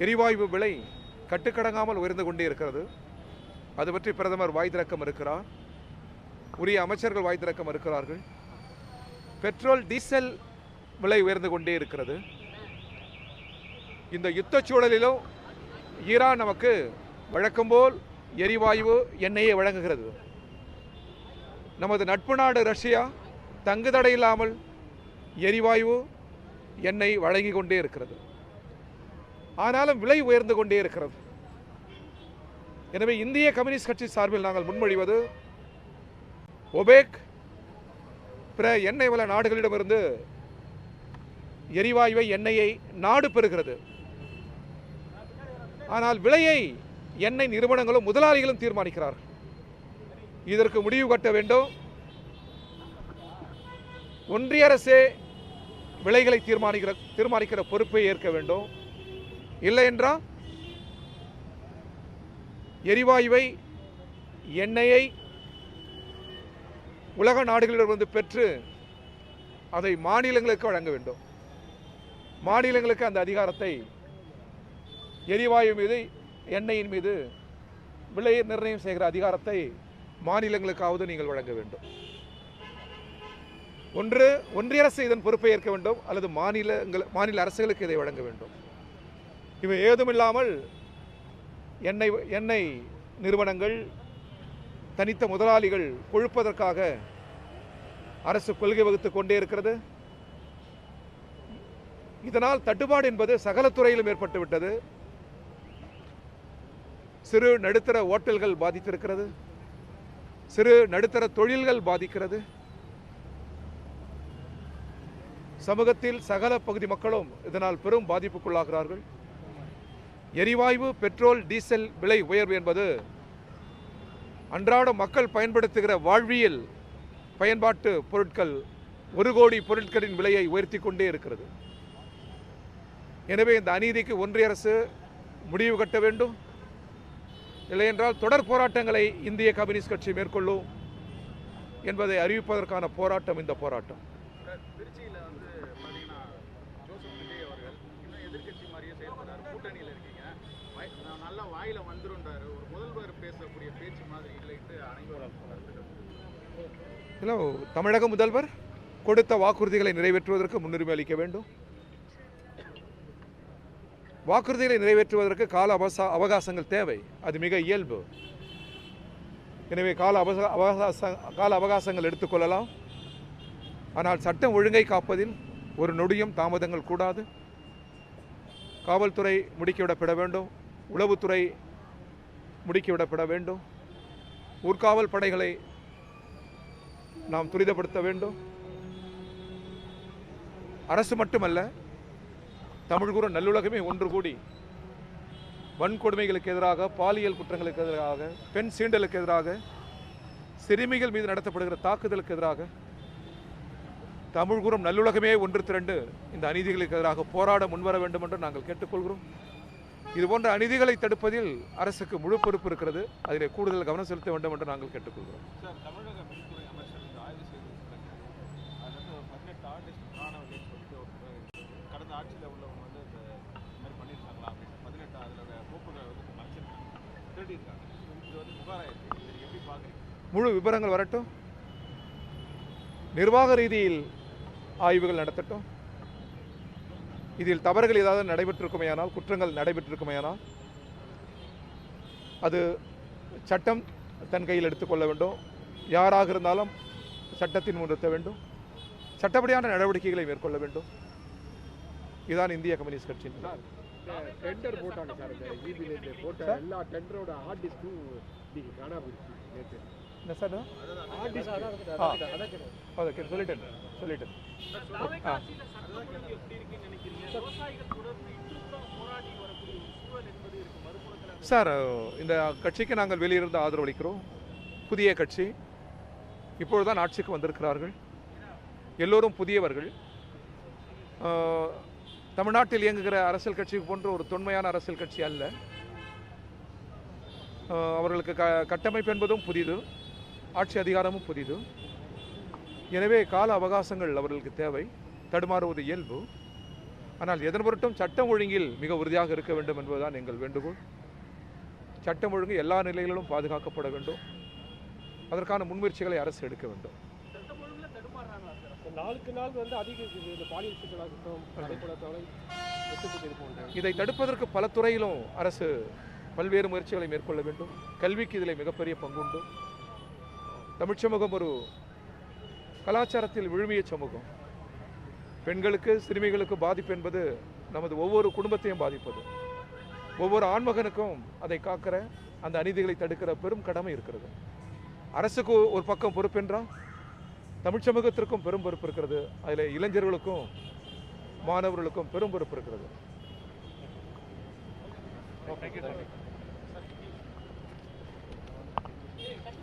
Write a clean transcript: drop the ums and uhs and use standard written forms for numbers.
எரிவாயு விலை கட்டுக்கடங்காமல் உயர்ந்து கொண்டே இருக்கிறது. அது பற்றி பிரதமர் வாய் திறக்க இருக்கிறார். உரிய அமைச்சர்கள் வாய் திறக்க இருக்கிறார்கள். பெட்ரோல் டீசல் விலை உயர்ந்து கொண்டே இருக்கிறது. இந்த யுத்த சூழலிலும் ஈரான் நமக்கு வழக்கம்போல் எரிவாயு எண்ணெயை வழங்குகிறது. நமது நட்பு நாடு ரஷ்யா தங்குதடை இல்லாமல் எரிவாயு எண்ணெய் வழங்கி கொண்டே இருக்கிறது. ஆனாலும் விலை உயர்ந்து கொண்டே இருக்கிறது. எனவே இந்திய கம்யூனிஸ்ட் கட்சி சார்பில் நாங்கள் முன்மொழிவது, ஒபேக் பிற எண்ணெய் வள நாடுகளிடமிருந்து எரிவாயுவை எண்ணெயை நாடு பெறுகிறது. ஆனால் விலையை எண்ணெய் நிறுவனங்களும் முதலாளிகளும் தீர்மானிக்கிறார்கள். இதற்கு முடிவு கட்ட வேண்டும். ஒன்றிய அரசே விலைகளை தீர்மானிக்கிற பொறுப்பை ஏற்க வேண்டும். இல்லை என்றால் எரிவாயுவை எண்ணெயை உலக நாடுகளிலிருந்து பெற்று அதை மாநிலங்களுக்கு வழங்க வேண்டும். மாநிலங்களுக்கு அந்த அதிகாரத்தை, எரிவாயு மீது எண்ணெயின் மீது விலையை நிர்ணயம் செய்கிற அதிகாரத்தை மாநிலங்களுக்காவது நீங்கள் வழங்க வேண்டும். ஒன்று ஒன்றிய அரசு இதன் பொறுப்பை ஏற்க வேண்டும், அல்லது மாநில அரசுகளுக்கு இதை வழங்க வேண்டும். இவை ஏதுமில்லாமல் எண்ணெய் நிறுவனங்கள், தனித்த முதலாளிகள் கொழுப்பதற்காக அரசு கொள்கை வகுத்துக் கொண்டே இருக்கிறது. இதனால் தட்டுப்பாடு என்பது சகல துறையிலும் ஏற்பட்டுவிட்டது. சிறு நடுத்தர ஓட்டல்கள் பாதித்திருக்கிறது. சிறு நடுத்தர தொழில்கள் பாதிக்கிறது. சமூகத்தில் சகல பகுதி மக்களும் இதனால் பெரும் பாதிப்புக்குள்ளாகிறார்கள். எரிவாயு, பெட்ரோல், டீசல் விலை உயர்வு என்பது அன்றாட மக்கள் பயன்படுத்துகிற வாழ்வியல் பயன்பாட்டு பொருட்கள் 1 கோடி பொருட்களின் விலையை உயர்த்தி கொண்டே இருக்கிறது. எனவே இந்த அநீதிக்கு ஒன்றிய அரசு முடிவு கட்ட வேண்டும். இல்லையென்றால் தொடர் போராட்டங்களை இந்திய கம்யூனிஸ்ட் கட்சி மேற்கொள்ளும் என்பதை அறிவிப்பதற்கான போராட்டம் இந்த போராட்டம். திருச்சியில் பார்த்தீங்கன்னா ஜோசப் விஜய் அவர்கள் இன்னும் எதிர்கட்சி மாதிரியே செயல்படுறாரு. கூட்டணியில் இருக்கீங்க, நல்லா வாயில வந்துருன்றாரு. ஒரு முதல்வர் பேசக்கூடிய பேச்சு மாதிரி இல்லைட்டு அனைவரும் இல்லை, தமிழக முதல்வர் கொடுத்த வாக்குறுதிகளை நிறைவேற்றுவதற்கு முன்னுரிமை அளிக்க வேண்டும். வாக்குறுதிகளை நிறைவேற்றுவதற்கு கால அவகாசங்கள் தேவை. அது மிக இயல்பு. எனவே கால அவகாசங்கள் எடுத்துக்கொள்ளலாம். ஆனால் சட்டம் ஒழுங்கை காப்பதில் ஒரு நொடியும் தாமதங்கள் கூடாது. காவல்துறை முடுக்கிவிடப்பட வேண்டும். உளவுத்துறை முடுக்கிவிடப்பட வேண்டும். ஊர்காவல் படைகளை நாம் துரிதப்படுத்த வேண்டும். அரசு மட்டுமல்ல, தமிழ்கூற நல்லுலகமே ஒன்று கூடி வன்கொடுமைகளுக்கு எதிராக, பாலியல் குற்றங்களுக்கு எதிராக, பெண் சீண்டலுக்கு எதிராக, சிறுமிகள் மீது நடத்தப்படுகிற தாக்குதலுக்கு எதிராக தமிழ்கூறும் நல்லுலகமே ஒன்று திரண்டு இந்த அநீதிகளுக்கு எதிராக போராட முன்வர வேண்டும் என்று நாங்கள் கேட்டுக்கொள்கிறோம். இதுபோன்ற அநீதிகளை தடுப்பதில் அரசுக்கு முழு பொறுப்பு இருக்கிறது. அதில் கூடுதல் கவனம் செலுத்த வேண்டும் என்று நாங்கள் கேட்டுக்கொள்கிறோம். தமிழக மின்துறை அமைச்சர் ஆய்வு செய்து அது 18 ஆர்டிஸ்ட் மாணவர்கள் சொல்லிட்டு கடந்த ஆட்சியில் உள்ளவங்க இந்த மாதிரி பண்ணியிருக்காங்களா அப்படின்னு 18 அதில் கோப்புகளை மறைச்சிருக்காங்க, திருடியிருக்காங்க. இது விவகாரம் எப்படி பார்க்குறீங்க? முழு விவரங்கள் வரட்டும். நிர்வாக ரீதியில் ஆய்வுகள் நடத்தட்டும். இதில் தவறுகள் ஏதாவது நடைபெற்றிருக்குமையானால், குற்றங்கள் நடைபெற்றிருக்குமையானால் அது சட்டம் தன் கையில் எடுத்துக்கொள்ள வேண்டும். யாராக இருந்தாலும் சட்டத்தின் முன் நிறுத்த வேண்டும். சட்டப்படியான நடவடிக்கைகளை மேற்கொள்ள வேண்டும். இதுதான் இந்திய கம்யூனிஸ்ட் கட்சியின் டெண்டர் போட்டாங்க சார். இந்த ஈபிலேருந்து போட்ட எல்லா டெண்டரோட ஆர்டிஸ்ட்டும் இன்னைக்கு காணாமல் நேற்று. என்ன சார்? சொல்லிட்டேன். சார், இந்த கட்சிக்கு நாங்கள் வெளியிருந்து ஆதரவு அளிக்கிறோம். புதிய கட்சி இப்பொழுதுதான் ஆட்சிக்கு வந்திருக்கிறார்கள். எல்லோரும் புதியவர்கள். தமிழ்நாட்டில் இயங்குகிற அரசியல் கட்சி போன்ற ஒரு தொன்மையான அரசியல் கட்சி அல்ல. அவர்களுக்கு கட்டமைப்பு என்பதும் புதிது, ஆட்சி அதிகாரமும் புதிது. எனவே கால அவகாசங்கள் அவர்களுக்கு தேவை. தடுமாறுவது இயல்பு. ஆனால் எதன் பொருட்டும் சட்டம் ஒழுங்கில் மிக உறுதியாக இருக்க வேண்டும் என்பதுதான் எங்கள் வேண்டுகோள். சட்டம் ஒழுங்கு எல்லா நிலைகளிலும் பாதுகாக்கப்பட வேண்டும். அதற்கான முன்முயற்சிகளை அரசு எடுக்க வேண்டும். நாளுக்கு நாள் வந்து அதிகரிக்குது இந்த பாலியல் சிக்கலாகட்டும், கொலை, வெட்டுப்பட்டு போன்ற இதை தடுப்பதற்கு பல துறையிலும் அரசு பல்வேறு முயற்சிகளை மேற்கொள்ள வேண்டும். கல்விக்கு இதில் மிகப்பெரிய பங்குண்டு. தமிழ் சமூகம் ஒரு கலாச்சாரத்தில் விழுமிய சமூகம். பெண்களுக்கு சிறுமிகளுக்கு பாதிப்பு என்பது நமது ஒவ்வொரு குடும்பத்தையும் பாதிப்பது. ஒவ்வொரு ஆண்மகனுக்கும் அதை காக்கிற அந்த அநீதிகளை தடுக்கிற பெரும் கடமை இருக்கிறது. அரசுக்கு ஒரு பக்கம் பொறுப்பென்றால் தமிழ் சமூகத்திற்கும் பெரும் பொறுப்பு இருக்கிறது. அதில் இளைஞர்களுக்கும் மாணவர்களுக்கும் பெரும் பொறுப்பு இருக்கிறது.